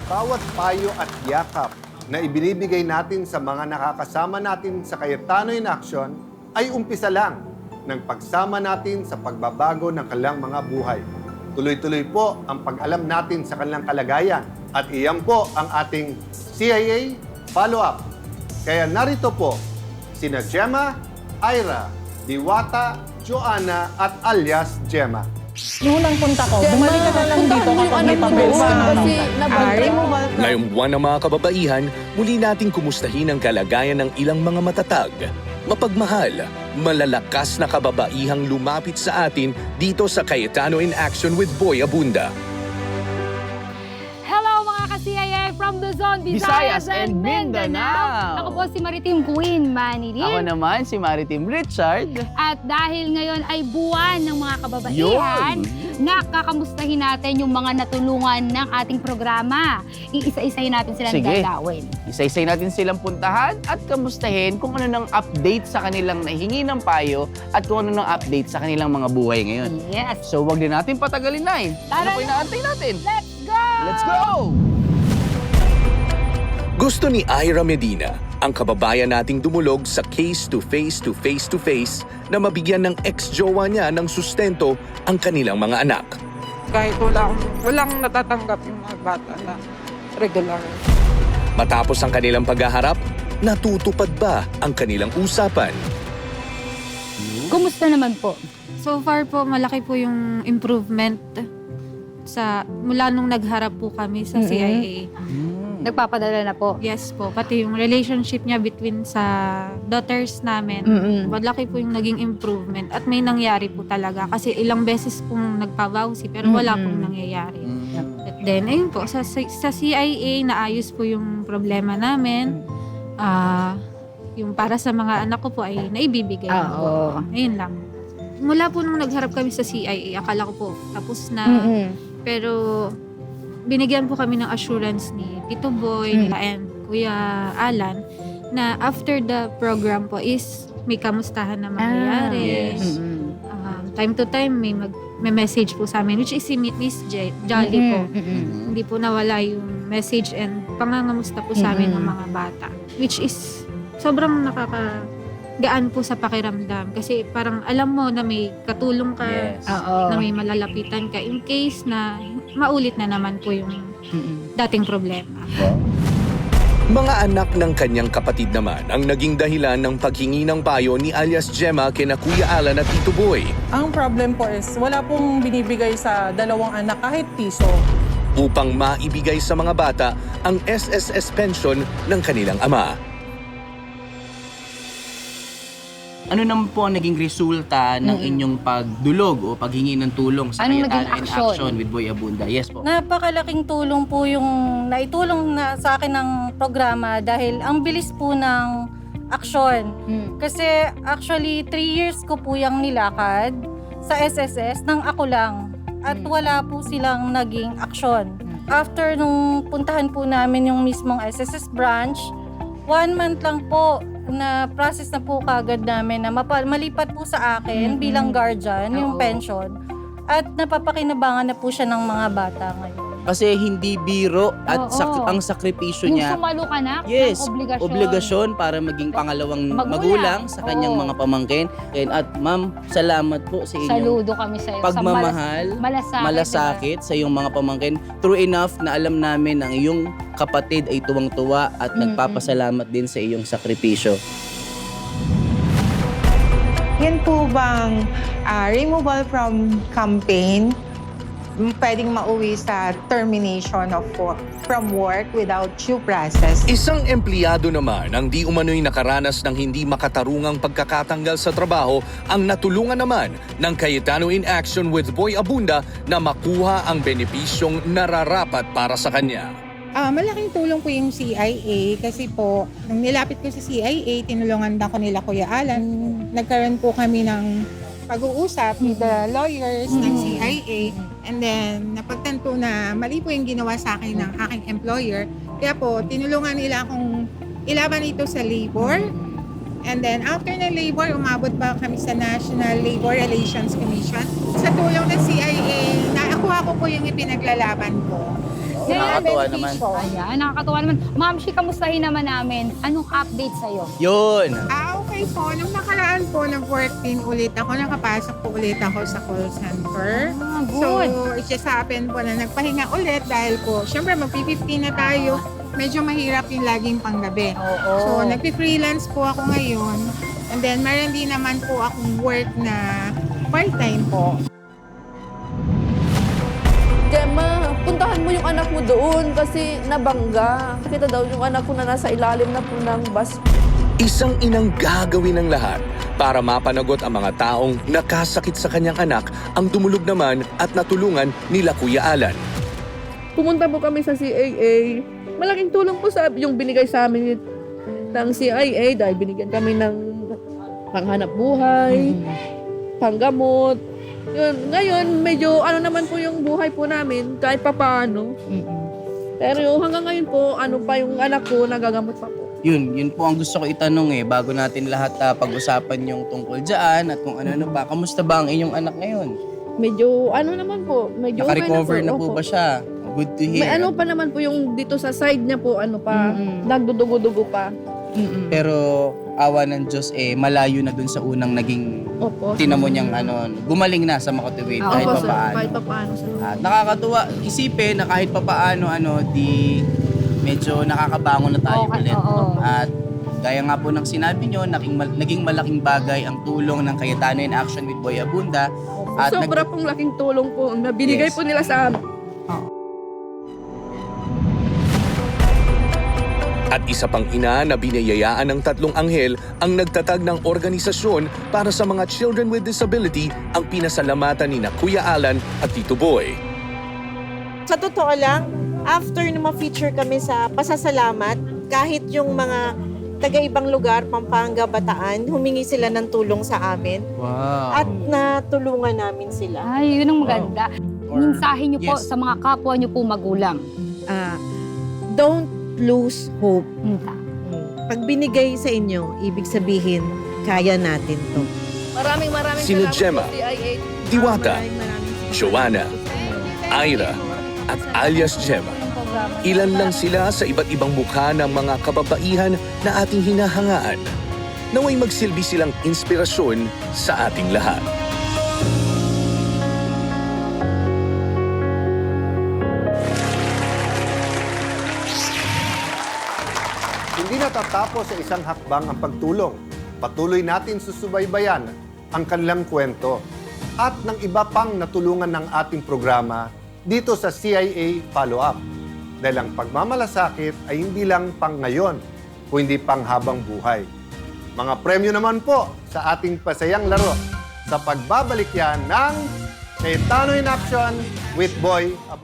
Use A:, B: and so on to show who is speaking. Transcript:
A: Bawat payo at yakap na ibinibigay natin sa mga nakakasama natin sa Cayetano in Action ay umpisa lang ng pagsama natin sa pagbabago ng kanilang mga buhay. Tuloy-tuloy po ang pag-alam natin sa kanilang kalagayan at iyan po ang ating CIA follow-up. Kaya narito po sina Gemma, Ira, Diwata, Joanna at alias Gemma.
B: Noong unang punta ko, bumalik ka na lang dito kapag may papel sa removal.
C: Ngayong buwan ng mga kababaihan, muli nating kumustahin ang kalagayan ng ilang mga matatag, mapagmahal, malalakas na kababaihang lumapit sa atin dito sa Cayetano in Action with Boy Abunda.
D: Hello mga ka-CIA from Luzon, Visayas, and Mindanao! Ako po si Maritim Queen Manny Lim.
E: Ako naman si Maritim Richard.
D: At dahil ngayon ay buwan ng mga kababaihan, nakakamustahin natin yung mga natulungan ng ating programa. Iisa-isahin natin silang
E: Sige.
D: dadawin.
E: Isa-isay natin silang puntahan at kamustahin kung ano ng update sa kanilang nahingi ng payo at kung ano ng update sa kanilang mga buhay ngayon.
D: Yes!
E: So wag din natin patagalin na eh.
D: Tara
E: Ano po
D: na.
E: inaantay natin?
D: Let's go!
E: Let's go!
C: Gusto ni Ira Medina, ang kababayan nating dumulog sa case-to-face na mabigyan ng ex-jowa niya ng sustento ang kanilang mga anak.
B: Kahit walang natatanggap yung mga bata na regular.
C: Matapos ang kanilang paghaharap, natutupad ba ang kanilang usapan?
D: Kumusta naman po?
F: So far po, malaki po yung improvement mula nung nagharap po kami sa CIA.
D: Nagpapadala na po.
F: Yes po, pati yung relationship niya between sa daughters namin. Malaki po yung naging improvement at may nangyari po talaga kasi ilang beses pong nagpavowsy pero wala pong nangyayari. At then, ayun po, sa CIA, naayos po yung problema namin. Yung para sa mga anak ko po ay naibibigay na po. Ayun lang. Mula po nung nagharap kami sa CIA, akala ko po tapos na. Pero binigyan po kami ng assurance ni Tito Boy and Kuya Alan na after the program po is may kamustahan na mangyayari.
E: Yes.
F: Time to time may message po sa amin which is si Miss Jolly po. Hindi po nawala yung message and pangangamusta po sa amin ng mga bata. Which is sobrang nakakagaan po sa pakiramdam kasi parang alam mo na may katulong ka,
E: Yes.
F: na may malalapitan ka in case na maulit na naman po yung dating problema.
C: Mga anak ng kanyang kapatid naman ang naging dahilan ng paghingi ng payo ni alias Gemma kina Kuya Alan at Tito Boy.
B: Ang problem po is wala pong binibigay sa dalawang anak kahit piso.
C: Upang maibigay sa mga bata ang SSS pension ng kanilang ama.
E: Ano naman po ang naging resulta ng inyong pagdulog o paghingi ng tulong sa
D: Anong
E: Cayetano
D: naging
E: in
D: action?
E: Action with Boy Abunda? Yes po.
G: Napakalaking tulong po yung naitulong na sa akin ng programa dahil ang bilis po ng aksyon. Kasi actually 3 years ko po yung nilakad sa SSS nang ako lang at wala po silang naging aksyon. After nung puntahan po namin yung mismong SSS branch, 1 month lang po na process na po kagad namin na malipat po sa akin bilang guardian yung pension at napapakinabangan na po siya ng mga bata ngayon.
E: Kasi hindi biro at
D: Oo.
E: ang sakripisyo
D: Yung
E: niya.
D: sumalo ka na
E: Yes,
D: ng
E: obligasyon para maging pangalawang
D: Magulang.
E: magulang sa kanyang
D: Oo.
E: mga pamangkin. At ma'am, salamat po sa inyong
D: Saludo kami sa iyo.
E: pagmamahal,
D: Malasakit.
E: malasakit sa iyong mga pamangkin. True enough na alam namin ang iyong kapatid ay tuwang-tuwa at nagpapasalamat din sa iyong sakripisyo.
H: Yan po bang removal from campaign pwedeng mauwi sa termination of from work without due process?
C: Isang empleyado naman ang di umano'y nakaranas ng hindi makatarungang pagkakatanggal sa trabaho ang natulungan naman ng Cayetano in Action with Boy Abunda na makuha ang benepisyong nararapat para sa kanya.
B: Malaking tulong po yung CIA kasi po, nung nilapit ko sa CIA, tinulungan na ko nila Kuya Alan. Nagkaroon po kami ng pag-uusap with the lawyers ng CIA. And then, napagtanto na mali po yung ginawa sa akin ng aking employer. Kaya po, tinulungan nila akong ilaban ito sa labor. And then, after ng labor, umabot pa kami sa National Labor Relations Commission. Sa tulong ng CIA, nakuha ko po yung ipinaglalaban ko.
E: Nakakatuwa naman.
D: Ayan, nakakatuwa naman. Ma'am, kamustahin naman namin. Anong update sa'yo?
E: Yun.
B: Okay po. Nung nakaraan po, nag-work din ulit ako. Nakapasok po ulit ako sa call center. So,
D: Good.
B: it just happened po na nagpahinga ulit dahil po, syempre mag-15 na tayo. Medyo mahirap yung laging panggabi.
D: Oo.
B: So, nagpi-freelance po ako ngayon. And then, meron din naman po akong work na part-time po.
I: Gemma, puntahan mo yung anak mo doon kasi nabangga. Kita daw yung anak ko na nasa ilalim na po ng bus.
C: Isang inang gagawin ng lahat para mapanagot ang mga taong nakasakit sa kanyang anak ang dumulog naman at natulungan nila Kuya Alan.
I: Pumunta po kami sa CAA. Malaking tulong po sa yung binigay sa amin ng CIA dahil binigyan kami ng panghanap buhay, panggamot. Yun, ngayon, medyo ano naman po yung buhay po namin kahit papaano. Pero hanggang ngayon po, ano pa yung anak ko, nagagamot pa po.
E: Yun po ang gusto ko itanong bago natin lahat pag-usapan yung tungkol dyan at kung ano-ano pa. Kamusta ba ang inyong anak ngayon?
I: Medyo ano naman po, medyo okay
E: Naka-recover na po
I: Opo.
E: ba siya? Good to hear.
I: May ano pa naman po yung dito sa side niya po, ano pa, nagdudugo-dugo pa.
E: Pero awa ng Diyos malayo na dun sa unang naging
I: Opo.
E: tinamo niyang gumaling na sa makatuwid kahit
I: Opo, sir.
E: papaano.
I: Kahit papaano, sir.
E: At nakakatuwa isipin na kahit papaano di medyo nakakabangon na tayo
D: Okay,
E: ulit.
D: oo.
E: At gaya nga po ng sinabi nyo, naging malaking bagay ang tulong ng Cayetano in Action with Boy Abunda. At
I: Sobra pong laking tulong po na binigay
E: Yes.
I: po nila sa amin.
C: At isa pang ina na biniyayaan ng 3 anghel ang nagtatag ng organisasyon para sa mga children with disability ang pinasalamatan ni na Kuya Alan at Tito Boy.
J: Sa totoo lang, after na ma-feature kami sa pasasalamat, kahit yung mga taga-ibang lugar, Pampanga, Bataan, humingi sila ng tulong sa amin
E: wow.
J: at natulungan namin sila.
D: Ay, yun ang maganda.
E: Or-
D: Mensahe niyo po
E: Yes.
D: sa mga kapwa niyo po magulang.
J: Don't lose hope.
K: Pag binigay sa inyo, ibig sabihin, kaya natin to.
I: Maraming
C: Sina
I: salamat
C: Gemma,
I: po, CIA.
C: Diwata,
I: Maraming
C: Joanna, Ira at alias Gemma. Ilan lang sila sa iba't ibang mukha ng mga kababaihan na ating hinahangaan. Naway magsilbi silang inspirasyon sa ating lahat.
A: Hindi natatapos sa isang hakbang ang pagtulong. Patuloy natin susubaybayan ang kanilang kwento at ng iba pang natulungan ng ating programa dito sa CIA Follow-Up. Dahil ang pagmamalasakit ay hindi lang pang ngayon, kundi pang habang buhay. Mga premyo naman po sa ating pasayang laro sa pagbabalik yan ng Cayetano in Action with Boy Abunda.